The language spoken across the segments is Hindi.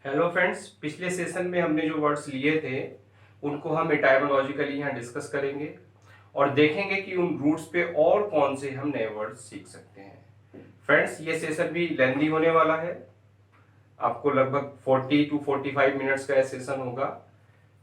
हेलो फ्रेंड्स, पिछले सेशन में हमने जो वर्ड्स लिए थे उनको हम एटाइमोलॉजिकली यहाँ डिस्कस करेंगे और देखेंगे कि उन रूट्स पे और कौन से हम नए वर्ड्स सीख सकते हैं। फ्रेंड्स, ये सेशन भी लेंदी होने वाला है। आपको लगभग 40 टू 45 मिनट्स का सेशन होगा,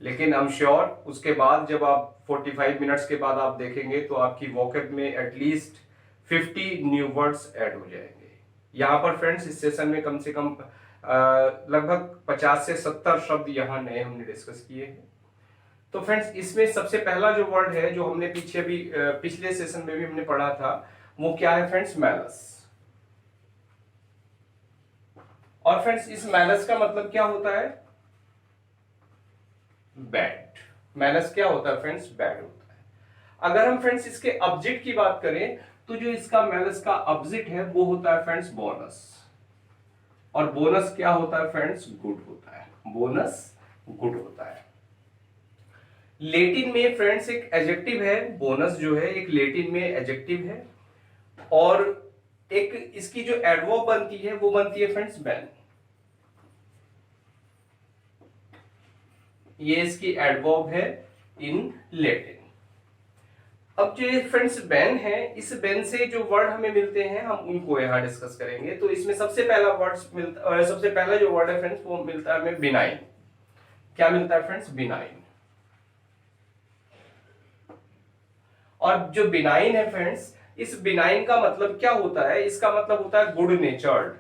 लेकिन आई एम श्योर उसके बाद जब आप 45 मिनट्स के बाद आप देखेंगे तो आपकी वोकैब में एटलीस्ट 50 न्यू वर्ड्स ऐड हो जाएंगे। यहाँ पर फ्रेंड्स इस सेशन में कम से कम लगभग 50 से 70 शब्द यहाँ नए हमने डिस्कस किए हैं। तो फ्रेंड्स, इसमें सबसे पहला जो वर्ड है जो हमने पीछे भी पिछले सेशन में भी हमने पढ़ा था, वो क्या है फ्रेंड्स? मैलस। और फ्रेंड्स, इस मैलस का मतलब क्या होता है? बैड। मैलस क्या होता है फ्रेंड्स? बैड होता है। अगर हम फ्रेंड्स इसके ऑब्जेक्ट की बात करें तो जो इसका मैलस का ऑब्जेक्ट है वो होता है फ्रेंड्स बोनस। और बोनस क्या होता है फ्रेंड्स? गुड होता है। बोनस गुड होता है। लेटिन में फ्रेंड्स एक एडजेक्टिव है, बोनस जो है एक लेटिन में एडजेक्टिव है, और एक इसकी जो एडवर्ब बनती है वो बनती है फ्रेंड्स बेन। ये इसकी एडवर्ब है इन लेटिन। अब जो फ्रेंड्स बेन है, इस बेन से जो वर्ड हमें मिलते हैं हम उनको यहां डिस्कस करेंगे। तो इसमें सबसे पहला सबसे पहला जो वर्ड है फ्रेंड्स वो मिलता है हमें बिनाइन। क्या मिलता है फ्रेंड्स? बिनाइन। और जो बिनाइन है फ्रेंड्स, इस बिनाइन का मतलब क्या होता है? इसका मतलब होता है गुड नेचर्ड।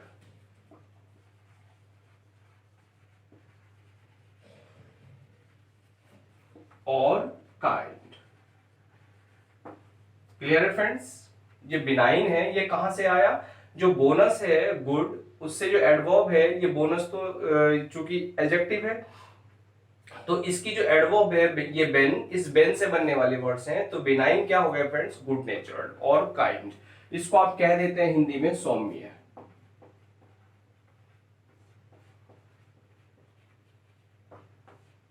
और काइंड। क्लियर है फ्रेंड्स? ये बिनाइन है, ये कहां से आया? जो बोनस है गुड, उससे जो एडवर्ब है, ये बोनस तो चूंकि एडजेक्टिव है तो इसकी जो एडवर्ब है ये बेन, इस बेन से बनने वाले वर्ड्स हैं। तो बिनाइन क्या हो गया फ्रेंड्स? गुड नेचर्ड और काइंड। इसको आप कह देते हैं हिंदी में सौम्य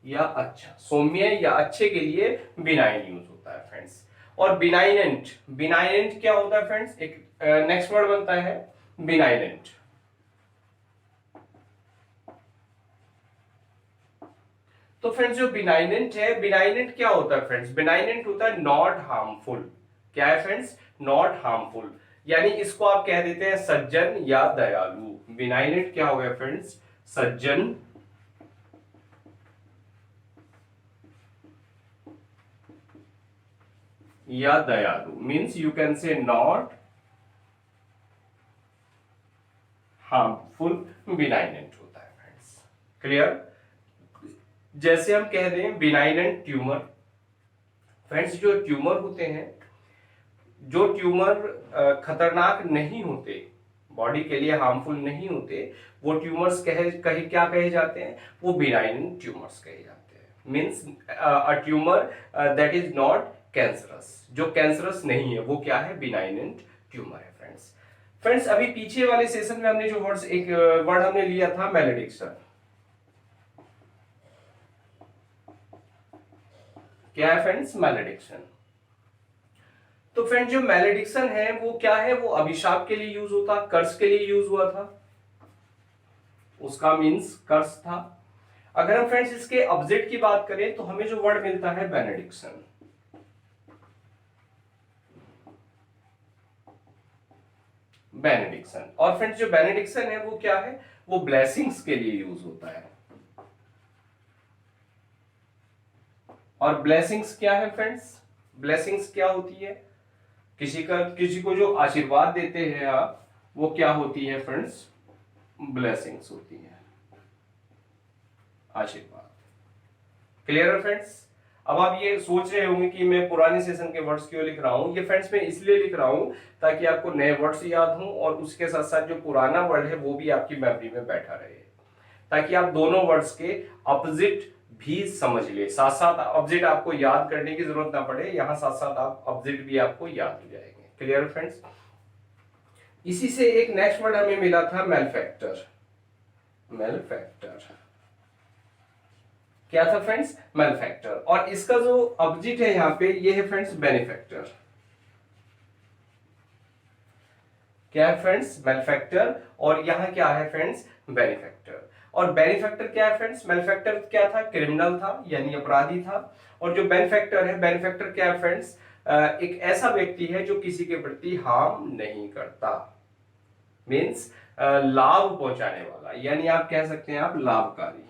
या अच्छा। सौम्य या अच्छे के लिए बिनाइन यूज होता है फ्रेंड्स। और बिनाइनेंट, बिनाइनेंट क्या होता है फ्रेंड्स? एक नेक्स्ट वर्ड बनता है बिनाइनेंट। तो फ्रेंड्स जो बिनाइनेंट है, बिनाइनेंट क्या होता है फ्रेंड्स? बिनाइनेंट होता है नॉट हार्मफुल। क्या है फ्रेंड्स? Not harmful. यानी इसको आप कह देते हैं सज्जन या दयालु। बिनाइनेंट क्या हो गया फ्रेंड्स? सज्जन या दयालु। Means you can say not harmful, benignant होता है फ्रेंड्स। क्लियर? जैसे हम कह दें बिनाइनेंट ट्यूमर। फ्रेंड्स जो ट्यूमर होते हैं, जो ट्यूमर खतरनाक नहीं होते, बॉडी के लिए हार्मफुल नहीं होते, वो ट्यूमर्स क्या कहे जाते हैं? वो बिनाइन ट्यूमर्स कहे जाते हैं। Means a tumour that is not cancerous. जो कैंसरस नहीं है वो क्या है? बिनाइनेंट ट्यूमर है फ्रेंड्स। फ्रेंड्स अभी पीछे वाले सेशन में हमने जो वर्ड्स, एक वर्ड हमने लिया था मैलेडिक्शन। क्या है फ्रेंड्स? मैलेडिक्शन। तो फ्रेंड जो मैलेडिक्शन है वो क्या है? वो अभिशाप के लिए यूज होता, कर्स के लिए यूज हुआ था। उसका मीन्स कर्स था। अगर हम फ्रेंड्स इसके ऑब्जेक्ट की बात करें तो हमें जो वर्ड मिलता है बेनेडिक्शन। बेनेडिक्शन। और फ्रेंड्स जो बेनेडिक्शन है वो क्या है? वो ब्लेसिंग्स के लिए यूज होता है। और ब्लेसिंग्स क्या है फ्रेंड्स? ब्लेसिंग्स क्या होती है? किसी को जो आशीर्वाद देते हैं आप, वो क्या होती है फ्रेंड्स? ब्लेसिंग्स होती है, आशीर्वाद। क्लियर है फ्रेंड्स? अब आप ये सोच रहे होंगे कि मैं पुराने सेशन के वर्ड्स क्यों लिख रहा हूं। ये फ्रेंड्स मैं इसलिए लिख रहा हूं ताकि आपको नए वर्ड्स याद हों और उसके साथ साथ जो पुराना वर्ड है वो भी आपकी मेमोरी में बैठा रहे, ताकि आप दोनों वर्ड्स के अपोजिट भी समझ ले। साथ साथ ऑब्जेक्ट आपको याद करने की जरूरत ना पड़े, यहां साथ साथ आप ऑब्जेक्ट भी आपको याद हो जाएंगे। Clear friends? इसी से एक नेक्स्ट वर्ड हमें मिला था मैलफैक्टर। मैलफैक्टर क्या था फ्रेंड्स? मैलफैक्टर। और इसका जो ऑब्जेक्ट है यहां पे ये है फ्रेंड्स बेनिफैक्टर। क्या है फ्रेंड्स? मैलफैक्टर। और यहां क्या है फ्रेंड्स? बेनिफैक्टर। और बेनिफैक्टर क्या है फ्रेंड्स? बेनिफैक्टर क्या था? क्रिमिनल था यानी अपराधी था। और जो बेनिफैक्टर है, बेनिफैक्टर क्या है फ्रेंड्स? एक ऐसा व्यक्ति है जो किसी के प्रति हार्म नहीं करता, मीन्स लाभ पहुंचाने वाला, यानी आप कह सकते हैं आप लाभकारी।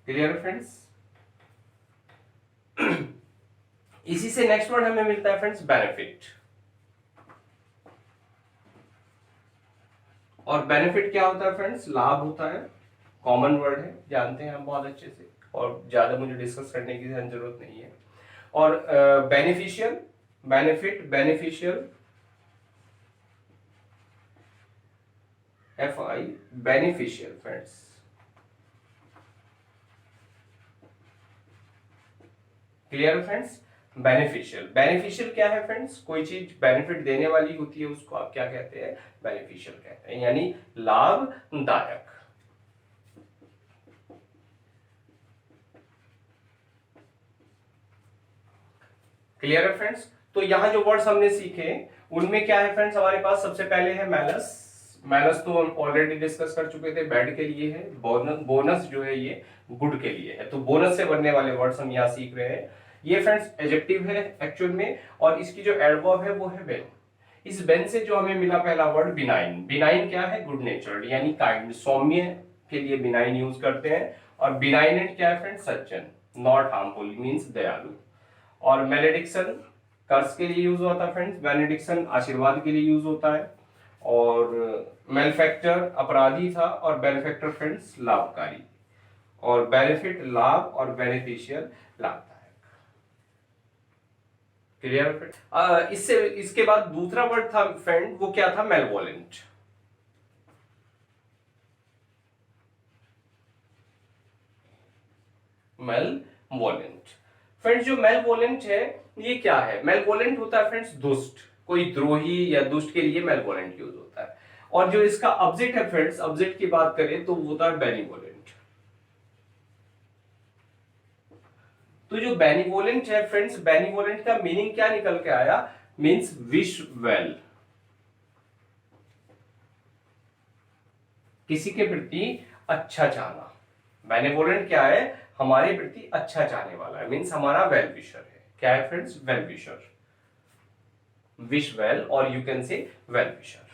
Clear friends? इसी से नेक्स्ट वर्ड हमें मिलता है फ्रेंड्स बेनिफिट। और बेनिफिट क्या होता है फ्रेंड्स? लाभ होता है, कॉमन वर्ड है, जानते हैं हम बहुत अच्छे से, और ज्यादा मुझे डिस्कस करने की जरूरत नहीं है। और beneficial, benefit, beneficial, FI, beneficial friends. Clear friends? Beneficial, beneficial क्या है फ्रेंड्स? कोई चीज बेनिफिट देने वाली होती है उसको आप क्या कहते हैं? बेनिफिशियल कहते हैं, यानी लाभदायक। क्लियर है फ्रेंड्स? तो यहां जो वर्ड्स हमने सीखे उनमें क्या है फ्रेंड्स? हमारे पास सबसे पहले है मैलस। मैलस तो हम ऑलरेडी डिस्कस कर चुके थे, बैड के लिए है। बोनस, बोनस जो है ये गुड के लिए है। तो बोनस से बनने वाले वर्ड्स हम यहाँ सीख रहे हैं। ये फ्रेंड्स एडजेक्टिव है एक्चुअल में, और इसकी जो एडवर्ब है वो है बेन। इस बेन से जो हमें मिला पहला वर्ड बिनाइन। बिनाइन क्या है? गुड नेचर्ड यानी काइंड, सौम्य के लिए बिनाइन यूज करते हैं। और बिनाइनेट क्या है friends? Sajjan, not harmful means दयालु। और मैलेडिक्शन कर्स के लिए यूज होता है फ्रेंड्स, बेनेडिक्शन आशीर्वाद के लिए यूज होता है। और मेलफैक्टर अपराधी था, और बेनिफैक्टर फ्रेंड्स लाभकारी। और बेनिफिट लाभ, और बेनिफिशियल लाभदायक। क्लियर? इससे इसके बाद दूसरा वर्ड था फ्रेंड, वो क्या था? मेलवोलेंट। मेलवोलेंट फ्रेंड्स, जो मेलवोलेंट है ये क्या है? मेलवोलेंट होता है फ्रेंड्स दुष्ट, कोई द्रोही या दुष्ट के लिए मेलवोलेंट यूज होता है। और जो इसका ऑब्जेक्ट है फ्रेंड्स, ऑब्जेक्ट की बात करें तो वो होता है बेनिवोलेंट। तो जो बेनिवोलेंट है फ्रेंड्स, बेनिवोलेंट का मीनिंग क्या निकल के आया? मीन्स विश वेल, किसी के प्रति अच्छा चाहना। बेनिवोलेंट क्या है? हमारे प्रति अच्छा चाहने वाला है, मीन्स हमारा वेल विशर है। क्या है friends? Well wisher, wish well, और you can say well wisher.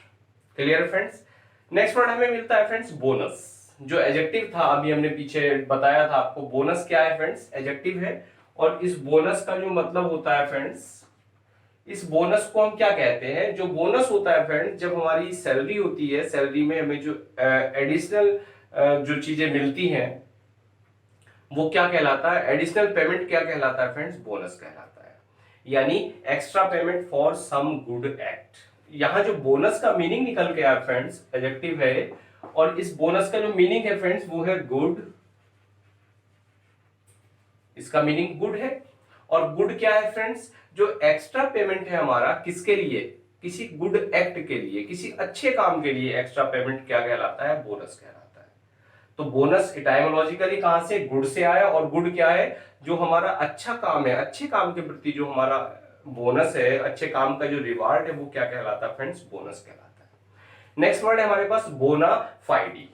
Clear friends? Next word हमें मिलता है फ्रेंड्स बोनस। जो एडजेक्टिव था अभी हमने पीछे बताया था आपको, बोनस क्या है फ्रेंड्स? एडजेक्टिव है। और इस बोनस का जो मतलब होता है फ्रेंड्स, इस बोनस को हम क्या कहते हैं? जो बोनस होता है फ्रेंड्स, जब हमारी सैलरी होती है, सैलरी में हमें जो एडिशनल जो चीजें मिलती हैं वो क्या कहलाता है? एडिशनल पेमेंट क्या कहलाता है फ्रेंड्स? बोनस कहलाता है, यानी extra payment for some good act. यहां जो बोनस का मीनिंग निकल के आया फ्रेंड्स, एडजेक्टिव है, और इस बोनस का जो मीनिंग है फ्रेंड्स वो है गुड। इसका मीनिंग गुड है। और गुड क्या है फ्रेंड्स? जो एक्स्ट्रा पेमेंट है हमारा, किसके लिए? किसी गुड एक्ट के लिए, किसी अच्छे काम के लिए एक्स्ट्रा पेमेंट क्या कहलाता है? बोनस कहलाता है। तो बोनस इटाइमोलॉजिकली कहां से? गुड से आया। और गुड क्या है? जो हमारा अच्छा काम है, अच्छे काम के प्रति जो हमारा बोनस है, अच्छे काम का जो रिवार्ड है वो क्या कहलाता है फ्रेंड्स? बोनस कहलाता है। नेक्स्ट वर्ड है हमारे पास बोना फाइडी।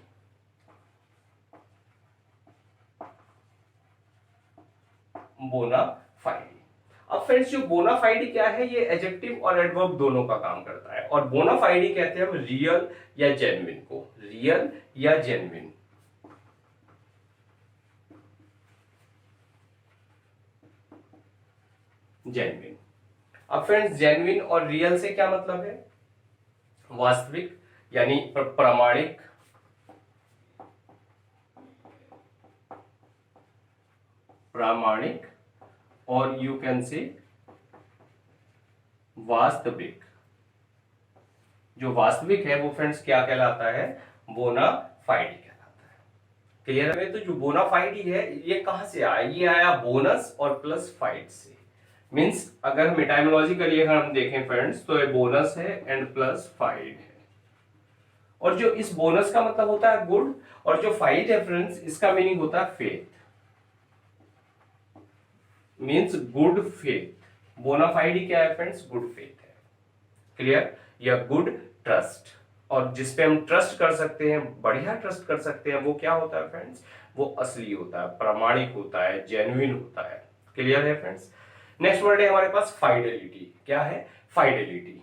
बोना फाइडी। अब फ्रेंड्स जो बोना फाइडी क्या है? ये एडजेक्टिव और एडवर्ब दोनों का काम करता है। और बोना फाइडी कहते हैं हम रियल या जेन्युइन को, रियल या जेन्युइन। जेन्युइन। अब फ्रेंड्स जेन्युइन और रियल से क्या मतलब है? वास्तविक यानी प्रामाणिक, प्रामाणिक, और यू कैन से वास्तविक। जो वास्तविक है वो फ्रेंड्स क्या कहलाता है? बोना फाइडी कहलाता है। क्लियर है? तो जो बोना फाइडी है ये कहां से आया? ये आया बोनस और प्लस फाइड से। मींस अगर हम एटाइमोलॉजिकली अगर हम देखें फ्रेंड्स तो ये बोनस है एंड प्लस फाइड है। और जो इस बोनस का मतलब होता है गुड, और जो फाइड है फ्रेंड्स इसका मीनिंग होता है faith, means good faith. Bona fide क्या है फ्रेंड्स? गुड फेथ है। क्लियर? या गुड ट्रस्ट। और जिसपे हम ट्रस्ट कर सकते हैं, बढ़िया ट्रस्ट कर सकते हैं, वो क्या होता है फ्रेंड्स, वो असली होता है, प्रामाणिक होता है, जेन्युइन होता है। क्लियर है फ्रेंड्स। नेक्स्ट वर्ड है हमारे पास फाइडेलिटी। क्या है? फाइडेलिटी।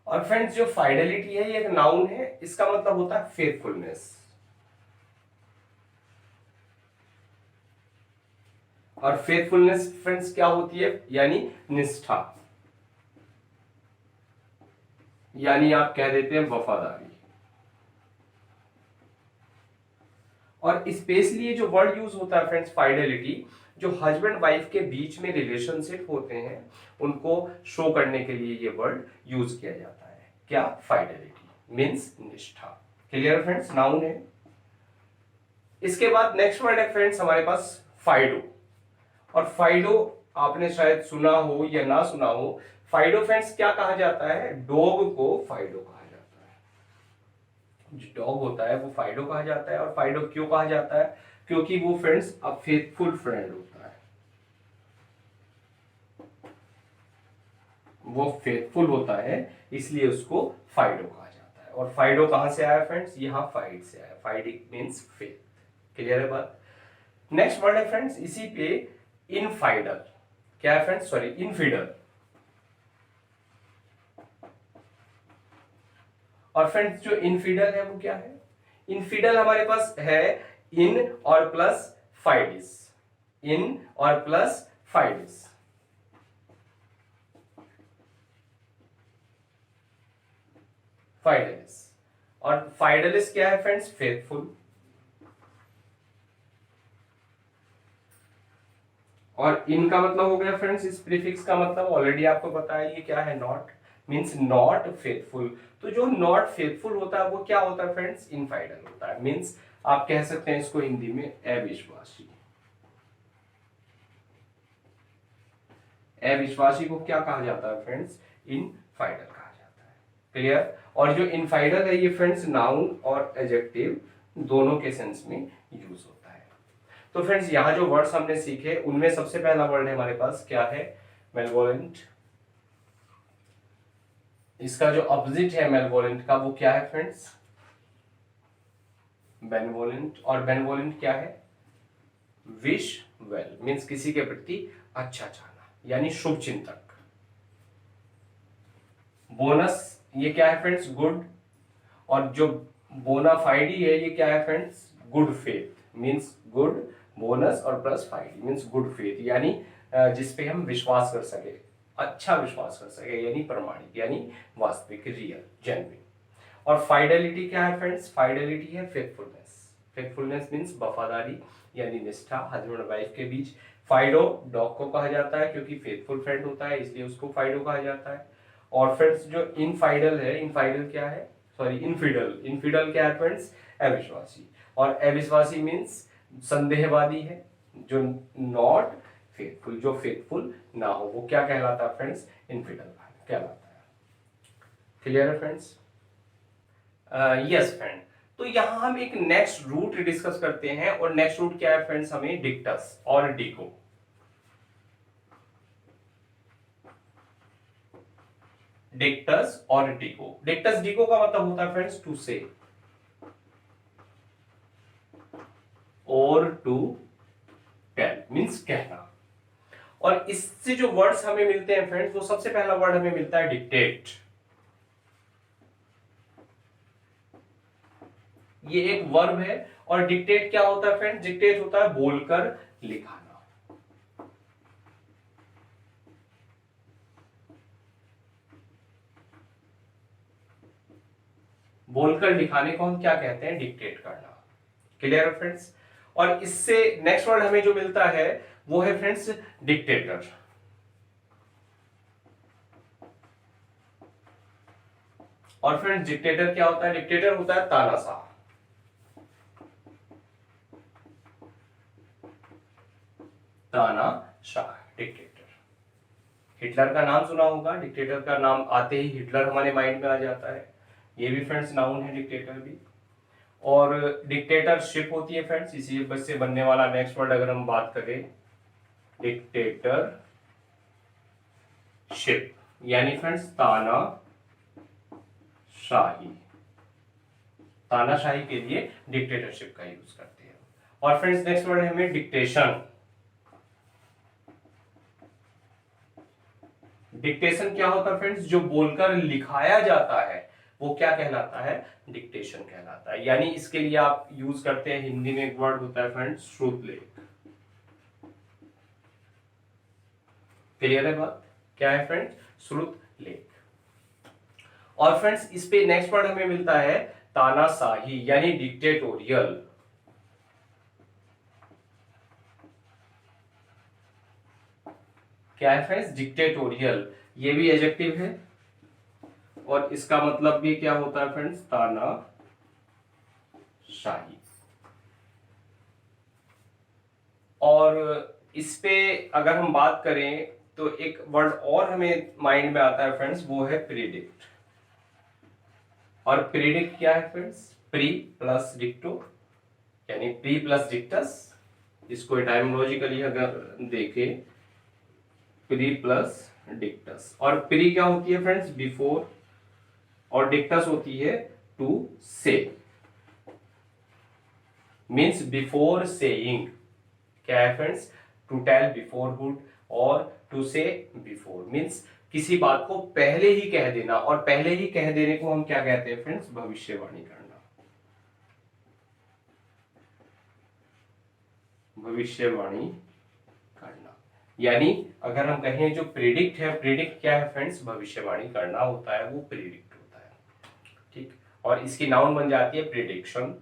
और फ्रेंड्स जो फाइडेलिटी है ये एक नाउन है, इसका मतलब होता है फेथफुलनेस। और फेथफुलनेस फ्रेंड्स क्या होती है? यानी निष्ठा, यानी आप कह देते हैं वफादारी। और स्पेशली ये जो वर्ड यूज होता है फ्रेंड्स फाइडेलिटी, जो हस्बैंड वाइफ के बीच में रिलेशनशिप होते हैं उनको शो करने के लिए ये वर्ड यूज किया जाता है। क्या? फाइडेलिटी मीन्स निष्ठा। क्लियर फ्रेंड्स, नाउन है। इसके बाद नेक्स्ट वर्ड है फ्रेंड्स हमारे पास फाइडो। और फाइडो आपने शायद सुना हो या ना सुना हो। फाइडो फ्रेंड्स क्या कहा जाता है? डॉग को फाइडो कहा जाता है। जो डॉग होता है वो फाइडो कहा जाता है। और फाइडो क्यों कहा जाता है? क्योंकि वो फ्रेंड्स अ फेथफुल फ्रेंड होता है, वो फेथफुल होता है, इसलिए उसको फाइडो कहा जाता है। और फाइडो कहां से आया फ्रेंड्स? यहां फाइड से आया। FIDE means faith. क्लियर है बात। नेक्स्ट वर्ड है फ्रेंड्स इसी पे इनफाइडल। क्या है फ्रेंड्स? Sorry, infidel. और फ्रेंड्स जो इनफिडल है वो क्या है? इनफिडल हमारे पास है इन और प्लस फाइडिस। इन और प्लस फाइडिस। फाइडलिस। और फाइडलिस क्या है फ्रेंड्स? फेथफुल। और इनका मतलब हो गया फ्रेंड्स, इस प्रीफिक्स का मतलब ऑलरेडी आपको पता है ये क्या है? Not, means not faithful. तो जो नॉट फेथफुल होता है वो क्या होता है फ्रेंड्स? इनफाइडल होता है। मींस आप कह सकते हैं इसको हिंदी में अविश्वासी। अविश्वासी को क्या कहा जाता है फ्रेंड्स? इनफाइडल कहा जाता है। क्लियर। और जो इनफाइडल है ये फ्रेंड्स नाउन और एडजेक्टिव दोनों के सेंस में यूज होता है। तो फ्रेंड्स यहां जो वर्ड्स हमने सीखे उनमें सबसे पहला वर्ड है हमारे पास क्या है? मेलवोलेंट। इसका जो ऑपोजिट है मेलवोलेंट का वो क्या है फ्रेंड्स? बेनवोलेंट। और बेनवोलेंट क्या है? विश वेल, मीन्स किसी के प्रति अच्छा चाहना, यानी शुभ चिंतक। बोनस ये क्या है फ्रेंड्स? गुड। और जो बोनाफाइडी है ये क्या है friends? Good faith, means good. Bonus और प्लस फाइडी मीन्स गुड फेथ, यानी जिसपे हम विश्वास कर सके, अच्छा विश्वास कर सके, यानी प्रमाणिक, यानी वास्तविक, रियल, जेन्युइन। और फाइडेलिटी क्या है फ्रेंड्स? फाइडेलिटी है फेथफुलनेस। फेथफुलनेस मीन्स वफादारी, यानी निष्ठा हस्बैंड वाइफ के बीच। फाइडो डॉग को कहा जाता है क्योंकि फेथफुल फ्रेंड होता है, इसलिए उसको फाइडो कहा जाता है। और फ्रेंड्स जो इनफाइडल है, इनफाइडल क्या है? Sorry, infidel. इनफिडल क्या है फ्रेंड्स? अविश्वासी। और अविश्वासी मीन्स संदेहवादी है, जो नॉट फेथफुल, जो फेथफुल ना हो, वो क्या कहलाता है फ्रेंड्स? इनफिडल कहलाता है। क्लियर है फ्रेंड्स? Yes friend. तो यहां हम एक नेक्स्ट रूट डिस्कस करते हैं। और नेक्स्ट रूट क्या है फ्रेंड्स? हमें डिक्टस और डिको। डिक्टस और डिको। डिक्टस डिको का मतलब होता है फ्रेंड्स टू से और टू टेल, मीन्स कहना। और इससे जो वर्ड्स हमें मिलते हैं फ्रेंड्स, वो सबसे पहला वर्ड हमें मिलता है डिक्टेट। ये एक वर्ब है। और डिक्टेट क्या होता है फ्रेंड्स? डिक्टेट होता है बोलकर लिखाना। बोलकर लिखाने को हम क्या कहते हैं? डिक्टेट करना। क्लियर है फ्रेंड्स? और इससे नेक्स्ट वर्ड हमें जो मिलता है वो है फ्रेंड्स डिक्टेटर। और फ्रेंड्स डिक्टेटर क्या होता है? डिक्टेटर होता है तानाशाह। तानाशाह, डिक्टेटर। हिटलर का नाम सुना होगा। डिक्टेटर का नाम आते ही हिटलर हमारे माइंड में आ जाता है। ये भी फ्रेंड्स नाउन है, डिक्टेटर भी। और डिक्टेटरशिप होती है फ्रेंड्स, इसी बस से बनने वाला नेक्स्ट वर्ड अगर हम बात करें डिक्टेटरशिप। शिप, यानी फ्रेंड्स तानाशाही। तानाशाही के लिए डिक्टेटरशिप का यूज करते हैं। और फ्रेंड्स नेक्स्ट वर्ड है हमें डिक्टेशन। डिक्टेशन क्या होता है फ्रेंड्स? जो बोलकर लिखाया जाता है वो क्या कहलाता है? डिक्टेशन कहलाता है। यानी इसके लिए आप यूज करते हैं, हिंदी में एक वर्ड होता है फ्रेंड्स श्रुतलेख। क्लियर है बात? क्या है फ्रेंड्स? श्रुतलेख। और फ्रेंड्स इस पे नेक्स्ट वर्ड हमें मिलता है तानाशाही, यानी डिक्टेटोरियल। क्या है फ्रेंड्स? डिक्टेटोरियल। ये भी एडजेक्टिव है और इसका मतलब भी क्या होता है फ्रेंड्स? तानाशाही। और इस पे अगर हम बात करें तो एक वर्ड और हमें माइंड में आता है फ्रेंड्स, वो है प्रीडिक्ट। और प्रीडिक्ट क्या है फ्रेंड्स? प्री प्लस डिक्टो, यानी प्री प्लस डिक्टस। इसको एटाइमोलॉजिकली अगर देखें, प्री प्लस डिक्टस। और प्री क्या होती है फ्रेंड्स? बिफोर, और डिक्टस होती है टू से, मीन्स बिफोर सेइंग। क्या है फ्रेंड्स? टू टेल बिफोरहुड और टू से बिफोर, मीन्स किसी बात को पहले ही कह देना। और पहले ही कह देने को हम क्या कहते हैं फ्रेंड्स? भविष्यवाणी करना। भविष्यवाणी करना, यानी अगर हम कहें जो प्रेडिक्ट है, प्रेडिक्ट क्या है फ्रेंड्स? भविष्यवाणी करना होता है, वो प्रेडिक्ट होता है। ठीक, और इसकी नाउन बन जाती है प्रेडिक्शन।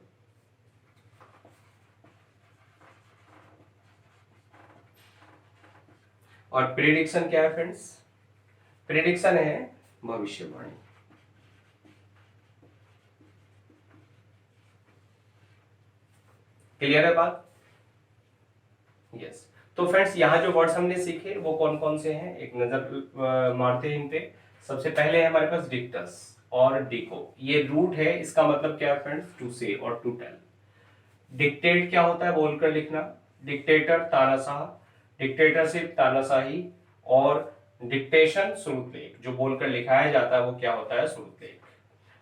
और प्रेडिक्शन क्या है फ्रेंड्स? प्रेडिक्शन है भविष्यवाणी। क्लियर है बात? यस। तो फ्रेंड्स यहाँ जो वर्ड्स हमने सीखे वो कौन कौन से हैं, एक नजर मारते हैं इन पे। सबसे पहले है हमारे पास डिक्टस और डिको। ये रूट है, इसका मतलब क्या है फ्रेंड्स? टू से और टू टेल। डिक्टेट क्या होता है? बोलकर लिखना। डिक्टेटर तानाशाह, डिक्टेटरशिप तानाशाही, और डिक्टेशन श्रुतलेख। जो बोलकर लिखाया जाता है वो क्या होता है? श्रुतलेख।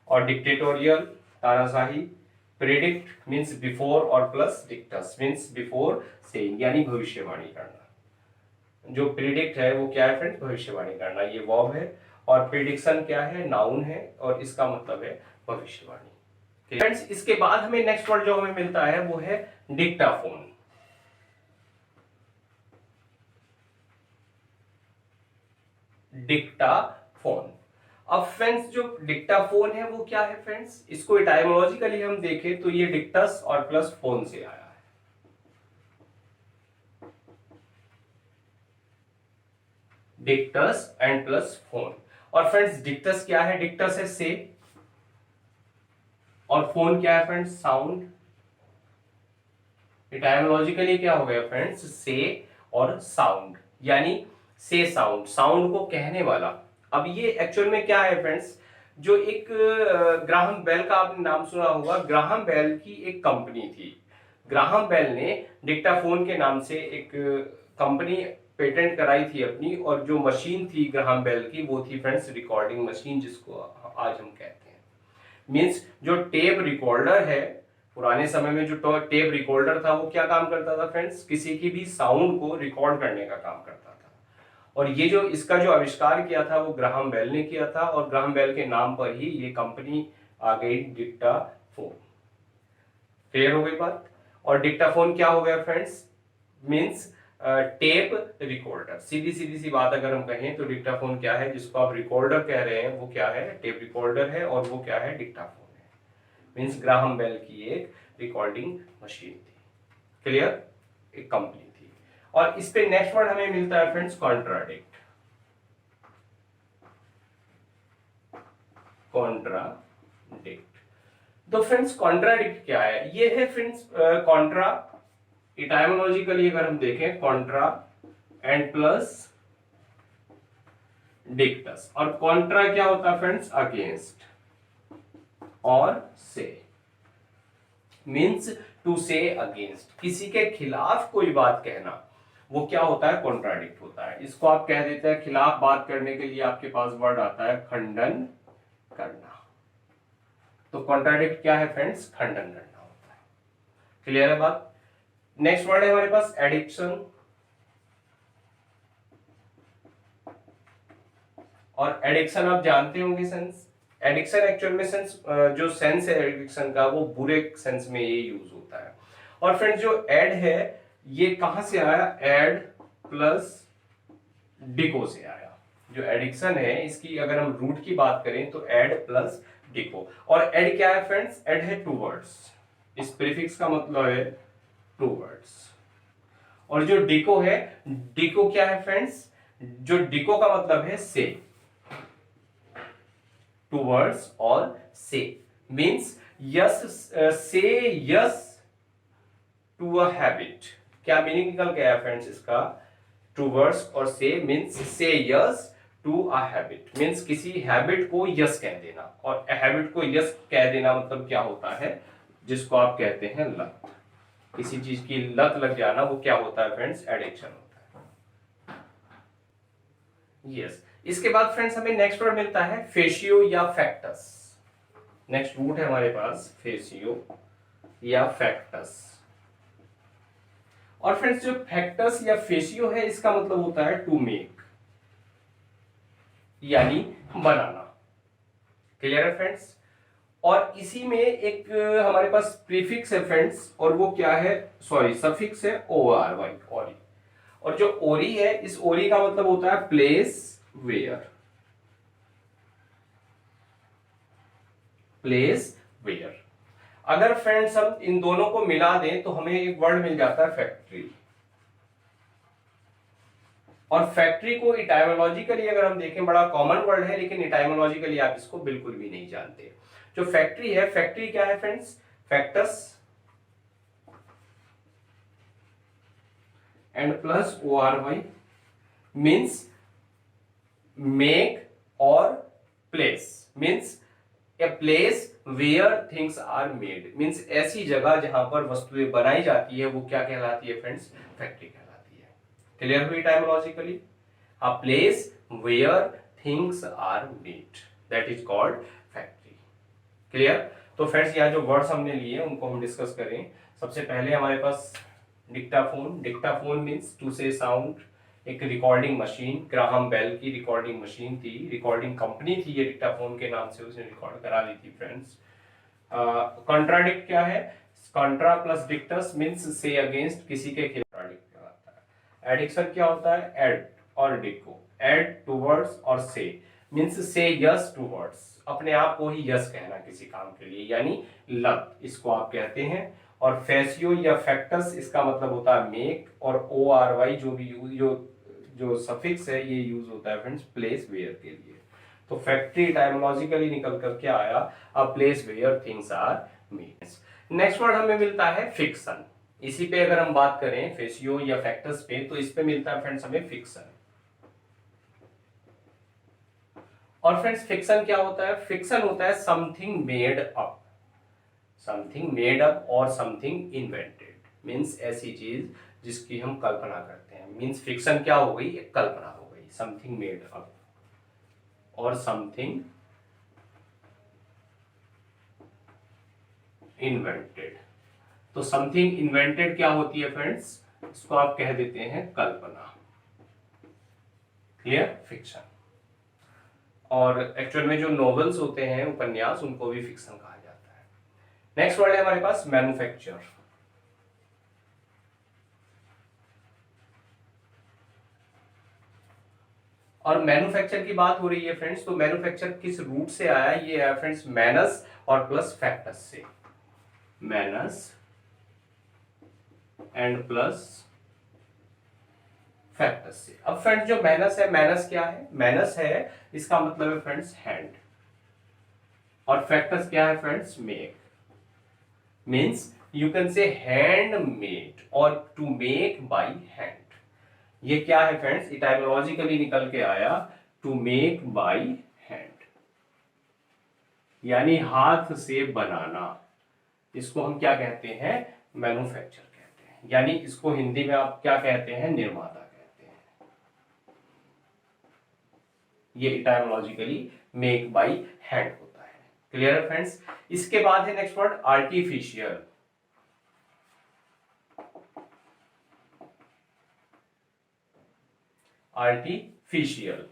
और डिक्टेटोरियल तानाशाही, प्रेडिक्ट मींस बिफोर, और प्लस डिक्टस मींस बिफोर सेइंग, यानी भविष्यवाणी करना। जो प्रेडिक्ट है वो क्या है फ्रेंड्स? भविष्यवाणी करना, ये वर्ब है। और प्रेडिक्शन क्या है? नाउन है, और इसका मतलब है भविष्यवाणी। फ्रेंड्स इसके बाद हमें नेक्स्ट वर्ड जो हमें मिलता है वो है डिक्टाफोन। डिक्टाफोन। अब फ्रेंड्स जो डिक्टाफोन है वो क्या है फ्रेंड्स? इसको एटाइमोलॉजिकली हम देखें तो ये डिक्टस और प्लस फोन से आया है। डिक्टस एंड प्लस फोन। और फ्रेंड्स डिक्टस क्या है? डिक्टस है से, और फोन क्या है फ्रेंड्स? साउंड। एटाइमोलॉजिकली क्या हो गया फ्रेंड्स? से और साउंड, यानी से साउंड, साउंड को कहने वाला। अब ये एक्चुअल में क्या है फ्रेंड्स? जो एक ग्राहम बेल का आपने नाम सुना होगा। ग्राहम बेल की एक कंपनी थी। ग्राहम बेल ने डिक्टाफोन के नाम से एक कंपनी पेटेंट कराई थी अपनी, और जो मशीन थी ग्राहम बेल की वो थी फ्रेंड्स रिकॉर्डिंग मशीन, जिसको आज हम कहते हैं। मींस जो टेप रिकॉर्डर है, पुराने समय में जो टेप रिकॉर्डर था वो क्या काम करता था फ्रेंड्स? किसी की भी साउंड को रिकॉर्ड करने का काम करता था। और ये जो इसका जो आविष्कार किया था वो ग्राहम बेल ने किया था, और ग्राहम बेल के नाम पर ही ये कंपनी आ गई डिक्टाफोन। क्लियर हो गई बात? और डिक्टाफोन क्या हो गया फ्रेंड्स? Means tape recorder. सीधी सीधी सी बात अगर हम कहें तो डिक्टाफोन क्या है? जिसको आप रिकॉर्डर कह रहे हैं वो क्या है? टेप रिकॉर्डर है, और वो क्या है? डिक्टाफोन है। मींस ग्राहम बेल की एक रिकॉर्डिंग मशीन थी। क्लियर? एक कंपनी थी। और इस पे नेक्स्ट वर्ड हमें मिलता है फ्रेंड्स कॉन्ट्राडिक्ट। कॉन्ट्राडिक्ट। तो फ्रेंड्स कॉन्ट्राडिक्ट क्या है? ये है फ्रेंड्स कॉन्ट्रा। इटाइमोलॉजिकली अगर हम देखें, कॉन्ट्रा एंड प्लस डिक्टस। और कॉन्ट्रा क्या होता है फ्रेंड्स? अगेंस्ट और से, मींस टू से अगेंस्ट, किसी के खिलाफ कोई बात कहना। वो क्या होता है, कॉन्ट्राडिक्ट होता है। इसको आप कह देते हैं, खिलाफ बात करने के लिए आपके पास वर्ड आता है खंडन करना। तो कॉन्ट्राडिक्ट क्या है फ्रेंड्स, खंडन करना होता है। क्लियर है बात। नेक्स्ट वर्ड है हमारे पास एडिक्शन। और एडिक्शन आप जानते होंगे सेंस, एडिक्शन एक्चुअल में सेंस, जो सेंस है एडिक्शन का वो बुरे सेंस में ये यूज होता है। और फ्रेंड्स जो एड है ये कहां से आया, एड प्लस डिको से आया। जो एडिक्शन है इसकी अगर हम रूट की बात करें तो एड प्लस डिको। और एड क्या है फ्रेंड्स, एड है टू वर्ड्स, इस प्रीफिक्स का मतलब है टू वर्ड्स। और जो डिको है, डिको क्या है फ्रेंड्स, जो डिको का मतलब है से, टू वर्ड्स और से मीन्स यस, से यस टू अ हैबिट। क्या मीनिंग निकल गया है फ्रेंड्स इसका, टू वर्ड्स और से मीन्स से yes to a habit, means किसी हैबिट को यस कह देना। और हैबिट को यस कह देना मतलब क्या होता है, जिसको आप कहते हैं लत, किसी चीज की लत लग जाना, वो क्या होता है फ्रेंड्स, एडिक्शन होता है। यस इसके बाद फ्रेंड्स हमें नेक्स्ट वर्ड मिलता है फेशियो या फैक्टस। नेक्स्ट रूट है हमारे पास फेशियो या फैक्टस। और फ्रेंड्स जो फैक्टस या फेशियो है इसका मतलब होता है टू मेक, यानी बनाना। क्लियर है फ्रेंड्स। और इसी में एक हमारे पास प्रीफिक्स है फ्रेंड्स, और वो क्या है, सॉरी सफिक्स है ओ आर वाई, ओरी। और जो ओरी है, इस ओरी का मतलब होता है प्लेस वेयर, प्लेस वेयर। अगर फ्रेंड्स हम इन दोनों को मिला दें तो हमें एक वर्ड मिल जाता है फैक्ट्री। और फैक्ट्री को इटाइमोलॉजिकली अगर हम देखें बड़ा कॉमन वर्ड है, लेकिन इटाइमोलॉजिकली आप इसको बिल्कुल भी नहीं जानते। जो फैक्ट्री है, फैक्ट्री क्या है फ्रेंड्स, फैक्टस and plus O R Y means make और place, means a place where things are made, means ऐसी जगह जहां पर वस्तुएं बनाई जाती है वो क्या कहलाती है फ्रेंड्स, फैक्ट्री कहलाती है। क्लियर हुई etymologically, a place where things are made, that is called factory. Clear. तो फ्रेंड्स यहाँ जो वर्ड्स हमने लिए उनको हम डिस्कस करें। सबसे पहले हमारे पास डिक्टाफोन। डिक्टाफोन मीन्स टू से साउंड, एक रिकॉर्डिंग मशीन, ग्राहम बेल की रिकॉर्डिंग मशीन थी, रिकॉर्डिंग कंपनी थी ये डिक्टाफोन के नाम से, उसने रिकॉर्ड करा ली थी फ्रेंड्स। कॉन्ट्राडिक्ट क्या है, कॉन्ट्रा प्लस डिक्टस मीन्स से अगेंस्ट, किसी के खिलाफ कॉन्ट्राडिक्ट कहलाता है। एडिक्शन क्या होता है, एड और डिको, एड टू वर्ड्स और से मीन्स से यस टू वर्ड्स, अपने आप को ही यस कहना किसी काम के लिए, यानी लत, इसको आप कहते हैं। और फेसियो या फैक्टस इसका मतलब होता है मेक, और ओ आर वाई जो भी जो सफिक्स है ये यूज होता है फ्रेंड्स प्लेस वेयर के लिए। तो फैक्ट्री टाइमोलॉजिकली निकल कर क्या आया, a place where things are made. Next word हमें मिलता है फिक्शन। इसी पे अगर हम बात करें फेसियो या फैक्टस पे, तो इस पे मिलता है फ्रेंड्स हमें फिक्शन। और फ्रेंड्स फिक्शन क्या होता है, फिक्शन होता है something made up, something made up और समथिंग इन्वेंटेड, मीन्स ऐसी चीज जिसकी हम कल्पना करते हैं। मीन्स फिक्शन क्या हो गई, एक कल्पना हो गई, समथिंग मेड अप और समथिंग इन्वेंटेड। तो समथिंग इन्वेंटेड क्या होती है फ्रेंड्स, इसको आप कह देते हैं कल्पना। Clear, fiction. और एक्चुअल में जो नॉवेल्स होते हैं, उपन्यास, उनको भी फिक्शन कहा जाता है। नेक्स्ट वर्ड है हमारे पास मैन्युफैक्चर। और मैन्युफैक्चर की बात हो रही है फ्रेंड्स, तो मैन्युफैक्चर किस रूट से आया, ये है फ्रेंड्स मैनस और प्लस फैक्टस से, मैनस एंड प्लस फैक्टस से। अब फ्रेंड्स जो मैनस है, मैनस क्या है, मैनस है इसका मतलब है फ्रेंड्स हैंड, और फैक्टस क्या है friends, make, means you can से हैंड मेड और टू मेक बाय हैंड। ये क्या है फ्रेंड्स, इटाइमोलॉजिकली निकल के आया टू मेक बाय हैंड, यानी हाथ से बनाना। इसको हम क्या कहते हैं, मैन्युफैक्चर कहते हैं, यानी इसको हिंदी में आप क्या कहते हैं, निर्माता कहते हैं। ये इटाइमोलॉजिकली मेक बाय हैंड होता है। क्लियर है फ्रेंड्स। इसके बाद है नेक्स्ट वर्ड आर्टिफिशियल। आर्टिफिशियल,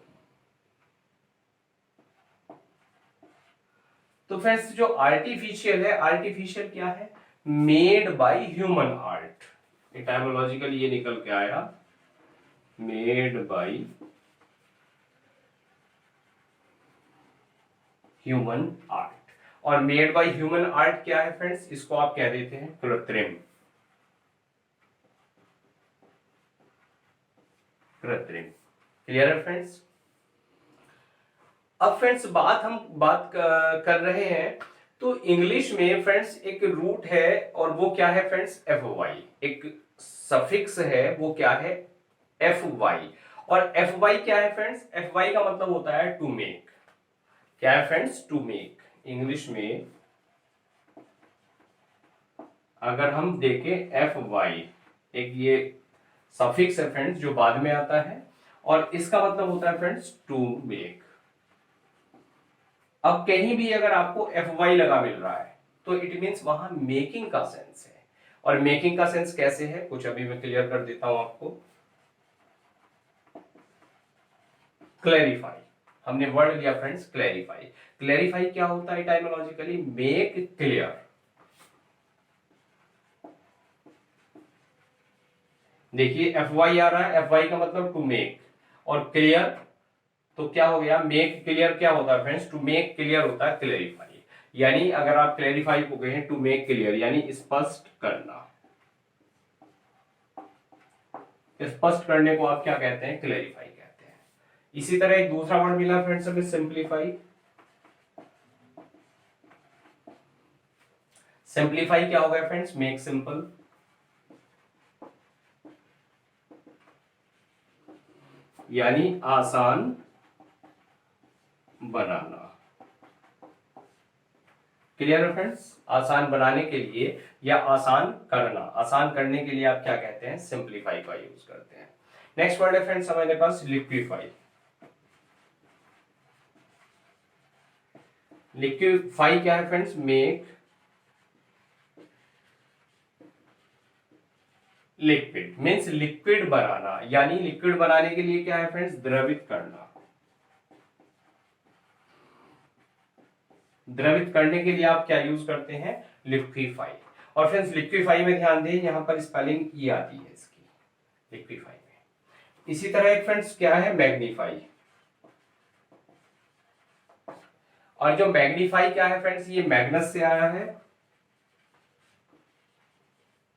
तो फ्रेंड्स जो आर्टिफिशियल है, आर्टिफिशियल क्या है, मेड बाय ह्यूमन आर्ट। इटाइमोलॉजिकली ये निकल के आया मेड बाय ह्यूमन आर्ट। और मेड बाय ह्यूमन आर्ट क्या है फ्रेंड्स, इसको आप कह देते हैं कृत्रिम। कृत्रिम। क्लियर है फ्रेंड्स। अब फ्रेंड्स हम बात कर रहे हैं, तो इंग्लिश में फ्रेंड्स एक रूट है और वो क्या है फ्रेंड्स, एफ वाई। एक सफिक्स है वो क्या है, एफ वाई। और एफ वाई क्या है फ्रेंड्स, एफ वाई का मतलब होता है टू मेक। क्या है फ्रेंड्स, टू मेक। इंग्लिश में अगर हम देखें एफ वाई, एक ये सफिक्स है फ्रेंड्स जो बाद में आता है, और इसका मतलब होता है फ्रेंड्स टू मेक। अब कहीं भी अगर आपको एफ वाई लगा मिल रहा है तो इट मीन्स वहां मेकिंग का सेंस है। और मेकिंग का सेंस कैसे है, कुछ अभी मैं क्लियर कर देता हूं आपको। क्लैरिफाई, हमने वर्ड लिया फ्रेंड्स क्लैरिफाई। क्लैरिफाई क्या होता है टाइमोलॉजिकली, मेक क्लियर। देखिए एफ वाई आ रहा है, एफ वाई का मतलब टू मेक, और क्लियर तो क्या हो गया, मेक क्लियर क्या होता है फ्रेंड्स, टू मेक क्लियर होता है क्लैरिफाई। यानी अगर आप क्लैरिफाई को गए हैं, टू मेक क्लियर यानी स्पष्ट करना। स्पष्ट करने को आप क्या कहते हैं, क्लैरिफाई कहते हैं। इसी तरह एक दूसरा वर्ड मिला फ्रेंड्स हमें, सिंप्लीफाई। सिंप्लीफाई क्या हो गया फ्रेंड्स, मेक सिंपल। यानी आसान बनाना। क्लियर है फ्रेंड्स। आसान बनाने के लिए या आसान करना, आसान करने के लिए आप क्या कहते हैं, सिंप्लीफाई का यूज करते हैं। नेक्स्ट वर्ड है फ्रेंड्स हमारे पास लिक्विफाई। लिक्विफाई क्या है friends, make liquid. Means liquid बनाना, यानी लिक्विड बनाने के लिए क्या है फ्रेंड्स, द्रवित करना। द्रवित करने के लिए आप क्या यूज करते हैं, लिक्विफाई। और फ्रेंड्स लिक्विफाई में ध्यान दें, यहां पर स्पेलिंग ई आती है इसकी, लिक्विफाई में। इसी तरह एक फ्रेंड्स क्या है, मैग्नीफाई। और जो मैग्नीफाई क्या है फ्रेंड्स, ये मैग्नस से आया है,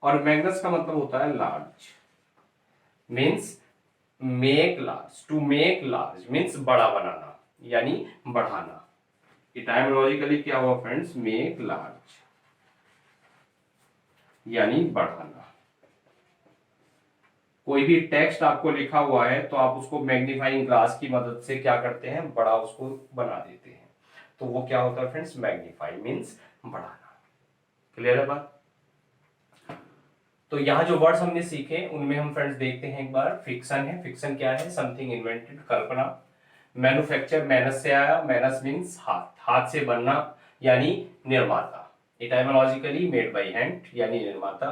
और मैग्नस का मतलब होता है large. Means make large, to make large means बड़ा बनाना यानी बढ़ाना। इटाइमोलॉजिकली क्या हुआ फ्रेंड्स, मेक लार्ज यानी बढ़ाना। कोई भी टेक्स्ट आपको लिखा हुआ है तो आप उसको मैग्नीफाइंग ग्लास की मदद से क्या करते हैं, बड़ा उसको बना देते हैं, तो वो क्या होता है फ्रेंड्स, मैग्नीफाई मीन्स बढ़ाना। क्लियर है बात। तो यहाँ जो वर्ड्स हमने सीखे उनमें हम फ्रेंड्स देखते हैं एक बार, फिक्शन है। फिक्शन क्या है, समथिंग इन्वेंटेड, कल्पना। मैन्युफैक्चर, मैनस से आया, मैनस मीन्स हाथ, हाथ से बनना यानी निर्माता। इटाइमोलॉजिकली मेड बाय हैंड यानी निर्माता।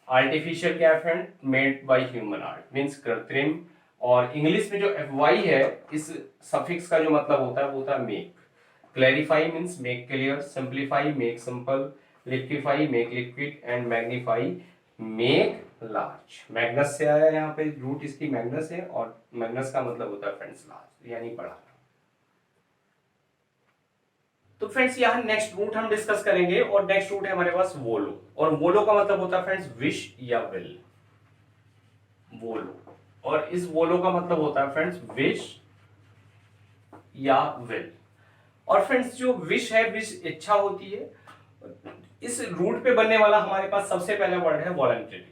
आर्टिफिशियल क्या है friend, made by human art means कृत्रिम। और इंग्लिश में जो एफ वाई है, इस सफिक्स का जो मतलब होता है वो होता है make. Clarify means make clear, simplify make simple, liquefy make liquid, and magnify make large. Magnus से आया, यहाँ पे रूट इसकी मैग्नस है, और मैग्नस का मतलब होता है फ्रेंड्स लार्ज यानी बढ़ाना। तो फ्रेंड्स यहाँ नेक्स्ट रूट हम डिस्कस करेंगे, और नेक्स्ट रूट है हमारे पास वोलो। और वोलो का मतलब होता है फ्रेंड्स विश या विल। वोलो, और इस वोलो का मतलब होता है फ्रेंड्स विश या विल। और फ्रेंड्स जो विश है, विश इच्छा होती है। इस रूट पे बनने वाला हमारे पास सबसे पहला वर्ड है वॉलंटरी।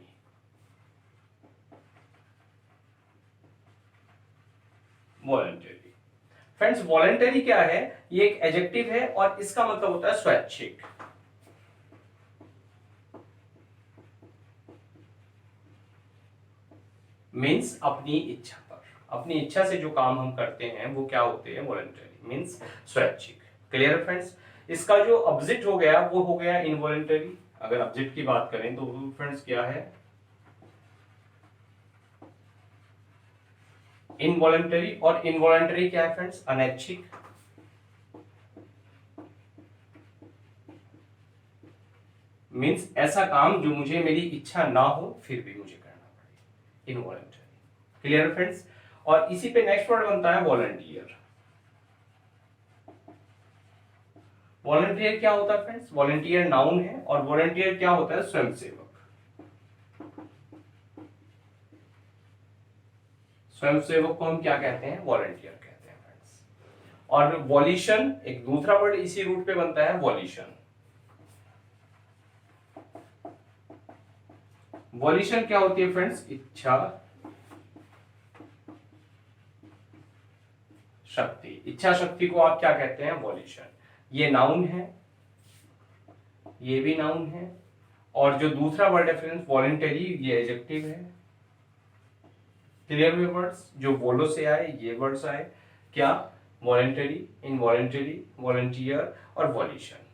वॉलंटरी फ्रेंड्स, वॉलंटरी क्या है, ये एक एडजेक्टिव है और इसका मतलब होता है स्वैच्छिक। मीन्स अपनी इच्छा पर, अपनी इच्छा से जो काम हम करते हैं वो क्या होते हैं, वॉलंटरी, मीन्स स्वैच्छिक। Clear friends. इसका जो ऑब्जेक्ट हो गया वो हो गया इनवॉलंटरी। अगर ऑब्जेक्ट की बात करें तो फ्रेंड्स क्या है, इनवॉलंटरी। और इनवॉलंटरी क्या है फ्रेंड्स, अनैच्छिक। मीन्स ऐसा काम जो मुझे मेरी इच्छा ना हो फिर भी मुझे करना पड़े, इनवॉलंटरी। Clear friends. और इसी पे नेक्स्ट वर्ड बनता है वॉलंटियर। वॉलंटियर क्या होता है फ्रेंड्स, वॉलंटियर नाउन है और वॉलंटियर क्या होता है, स्वयंसेवक। स्वयंसेवक को हम क्या कहते हैं, वॉलंटियर कहते हैं फ्रेंड्स। और वॉल्यूशन एक दूसरा वर्ड इसी रूट पे बनता है, वॉल्यूशन। वॉल्यूशन क्या होती है फ्रेंड्स, इच्छा शक्ति। इच्छा शक्ति को आप क्या कहते हैं, वॉल्यूशन। ये नाउन है, ये भी नाउन है। और जो दूसरा वर्ड है फ्रेंड्स वॉलंटरी, ये एडजेक्टिव है। क्लियर हुए वर्ड्स, जो बोलो से आए ये वर्ड्स आए, क्या, वॉलंटरी, इनवॉलंटरी, वॉलंटियर और वॉल्यूशन।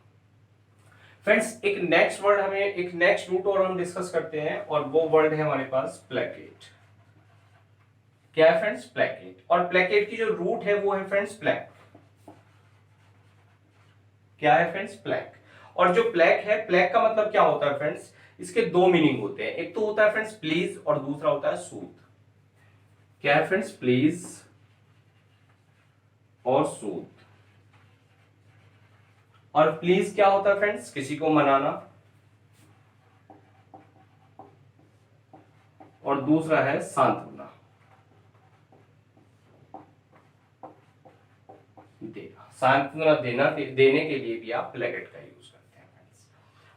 फ्रेंड्स एक नेक्स्ट वर्ड हमें, एक नेक्स्ट रूट और हम डिस्कस करते हैं और वो वर्ड है हमारे पास प्लेकेट। क्या है फ्रेंड्स, प्लेकेट। और प्लेकेट की जो रूट है वो है फ्रेंड्स प्लैक। क्या है फ्रेंड्स, प्लैक। और जो प्लैक है, प्लैक का मतलब क्या होता है फ्रेंड्स, इसके दो मीनिंग होते हैं। एक तो होता है फ्रेंड्स प्लीज और दूसरा होता है सूद। क्या है फ्रेंड्स, प्लीज और सूद। और प्लीज क्या होता है फ्रेंड्स, किसी को मनाना। और दूसरा है सांत्वना देना। सांत्वना देने के लिए भी आप प्लेकेट का यूज करते हैं फ्रेंड्स।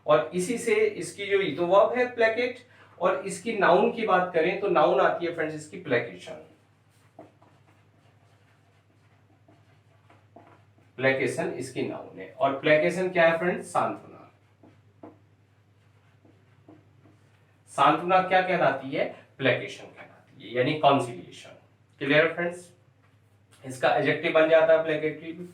और इसी से इसकी जो तो वर्ब है प्लेकेट। और इसकी नाउन की बात करें तो नाउन आती है फ्रेंड्स इसकी प्लेकेशन। प्लेकेशन इसकी नाउन है। और प्लेकेशन क्या है फ्रेंड्स, सांत्वना। सांत्वना क्या कहलाती है, प्लेकेशन कहलाती है, यानी कॉन्सिलिएशन। Clear friends. इसका एडजेक्टिव बन जाता है प्लेकेटिव।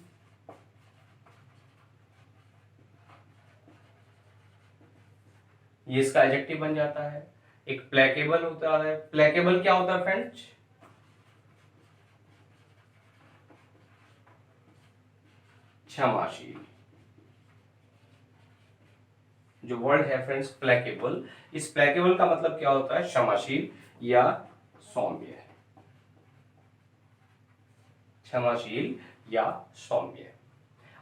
ये इसका एडजेक्टिव बन जाता है। एक प्लेकेबल होता है। प्लेकेबल क्या होता है फ्रेंड्स, क्षमाशील। जो वर्ड है फ्रेंड्स प्लेकेबल, इस प्लेकेबल का मतलब क्या होता है, क्षमाशील या सौम्य। क्षमाशील या सौम्य।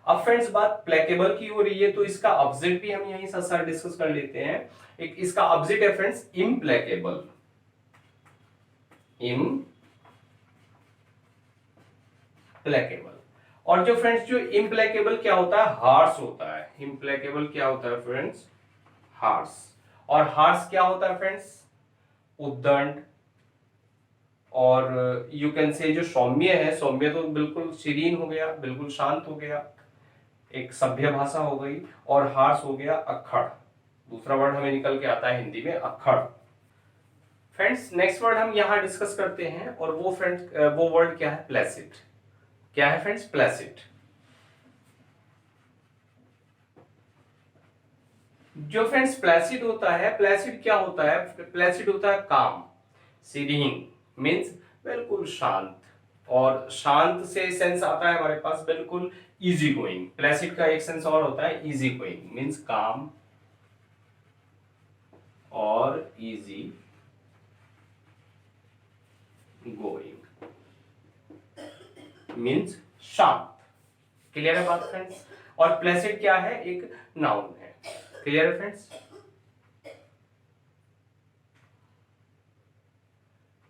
अब फ्रेंड्स बात प्लेकेबल की हो रही है तो इसका ऑब्जेक्ट भी हम यहीं साथ डिस्कस कर लेते हैं। एक इसका ऑब्जेक्ट है फ्रेंड्स इम्प्लेकेबल। इम्प्लेकेबल। और जो फ्रेंड्स जो इम्प्लेकेबल क्या होता है, हार्श होता है। इम्प्लेकेबल क्या होता है फ्रेंड्स, हार्श। और हार्श क्या होता है फ्रेंड्स, उद्दंड। और यू कैन से जो सौम्य है, सौम्य तो बिल्कुल सीरीन हो गया, बिल्कुल शांत हो गया, एक सभ्य भाषा हो गई। और हार्श हो गया अक्खड़। दूसरा वर्ड हमें निकल के आता है हिंदी में, अक्खड़। फ्रेंड्स नेक्स्ट वर्ड हम यहां डिस्कस करते हैं और वो फ्रेंड्स वो वर्ड क्या है, प्लेसिड। क्या है फ्रेंड्स, प्लेसिड। जो फ्रेंड्स प्लेसिड होता है, प्लेसिड क्या होता है, प्लेसिड होता है काम, सीरीन, मीन्स बिल्कुल शांत। और शांत से सेंस आता है हमारे पास बिल्कुल इजी गोइंग। प्लेसिड का एक सेंस और होता है इजी गोइंग, मीन्स काम और इजी गोइंग, मीन्स शांत। क्लियर है बात फ्रेंड्स। और प्लेसिड क्या है, एक नाउन है। क्लियर है फ्रेंड्स।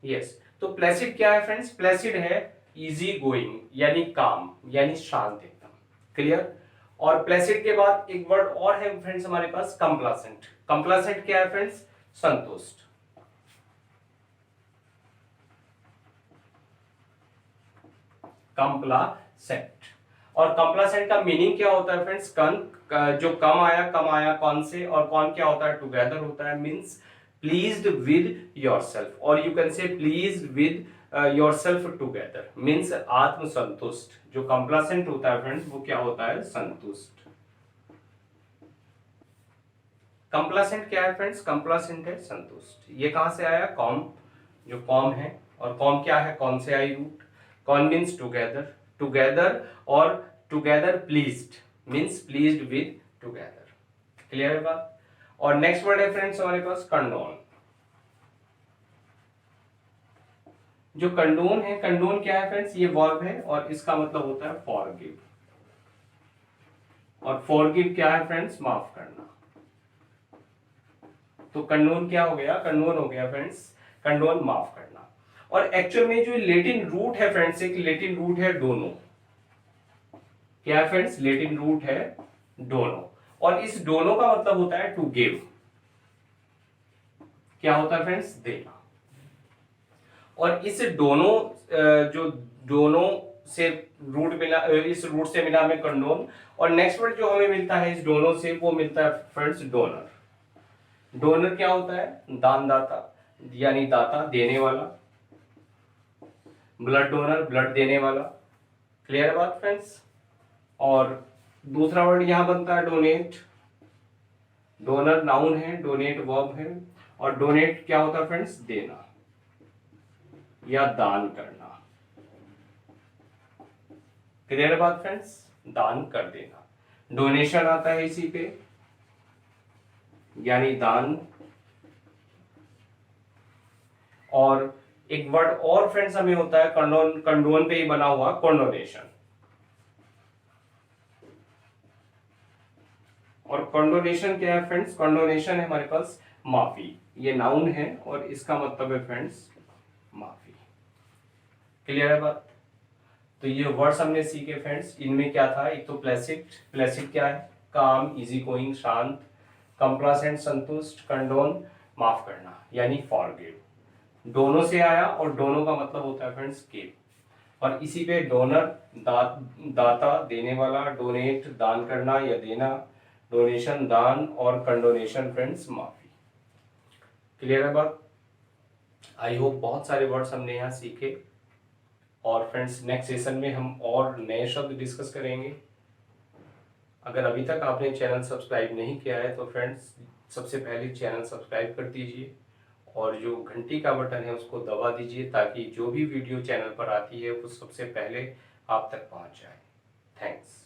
यस, तो प्लेसिड क्या है फ्रेंड्स, प्लेसिड है इजी गोइंग, यानी काम, यानी शांत एकदम। क्लियर। और प्लेसिड के बाद एक वर्ड और है फ्रेंड्स हमारे पास, कंप्लासेंट। कंप्लासेंट क्या है फ्रेंड्स, संतुष्ट। कंप्लासेंट। और कंप्लासेंट का मीनिंग क्या होता है फ्रेंड्स, जो कम आया, कम आया कौन से, और कौन क्या होता है, टुगेदर होता है, means pleased with yourself, or you can say pleased with yourself together means आत्मसंतुष्ट। जो कंप्लासेंट होता है फ्रेंड्स वो क्या होता है? संतुष्ट। कंप्लासेंट क्या है फ्रेंड्स? कंप्लासेंट है संतुष्ट। ये कहां से आया? कॉम, जो कॉम है, और कॉम क्या है? कॉम से आई root. Com means together, together, और together pleased means pleased with together. Clear है बात? और नेक्स्ट वर्ड है फ्रेंड्स हमारे पास कंडोन। जो कंडोन है, कंडोन क्या है फ्रेंड्स? ये वर्ब है और इसका मतलब होता है फॉरगिव। और फॉरगिव क्या है फ्रेंड्स? माफ करना। तो कंडोन क्या हो गया? कंडोन हो गया फ्रेंड्स, कंडोन माफ करना। और एक्चुअल में जो लेटिन रूट है फ्रेंड्स, एक लेटिन रूट है डोनो। क्या है फ्रेंड्स? लेटिन रूट है डोनो, और इस डोनो का मतलब होता है टू गिव। क्या होता है फ्रेंड्स? देना। और इस डोनो जो डोनो से रूट मिला, इस रूट से मिला हमें कंडोन, और नेक्स्ट वर्ड जो हमें मिलता है इस डोनो से वो मिलता है फ्रेंड्स डोनर। डोनर क्या होता है? दानदाता, यानी दाता, देने वाला। ब्लड डोनर, ब्लड देने वाला। क्लियर है बात फ्रेंड्स? और दूसरा वर्ड यहां बनता है डोनेट। डोनर नाउन है, डोनेट वर्ब है, और डोनेट क्या होता है फ्रेंड्स? देना या दान करना। क्लियर है बात फ्रेंड्स? दान कर देना। डोनेशन आता है इसी पे, यानी दान। और एक वर्ड और फ्रेंड्स हमें होता है कंडोन, कंडोन पे ही बना हुआ, कंडोनेशन। और कंडोनेशन क्या है फ्रेंड्स? कंडोनेशन है हमारे पास माफी। ये नाउन है और इसका मतलब है फ्रेंड्स माफी। क्लियर है बात? तो ये वर्ड्स हमने सीखे फ्रेंड्स। इनमें क्या था? एक तो प्लेसिड, प्लेसिड क्या है? काम, इजी गोइंग, शांत। कंप्लासेंट संतुष्ट, कंडोन माफ करना यानी फॉरगिव। दोनों से आया और दोनों का मतलब होता है फ्रेंड्स गिव। और इसी पे डोनर दाता, देने वाला, डोनेट दान करना या देना, डोनेशन दान, और कंडोनेशन फ्रेंड्स माफी। क्लियर है बात? आई होप बहुत सारे वर्ड्स हमने यहाँ सीखे, और फ्रेंड्स नेक्स्ट सेशन में हम और नए शब्द डिस्कस करेंगे। अगर अभी तक आपने चैनल सब्सक्राइब नहीं किया है तो फ्रेंड्स सबसे पहले चैनल सब्सक्राइब कर दीजिए, और जो घंटी का बटन है उसको दबा दीजिए, ताकि जो भी वीडियो चैनल पर आती है वो सबसे पहले आप तक पहुंच जाए। थैंक्स।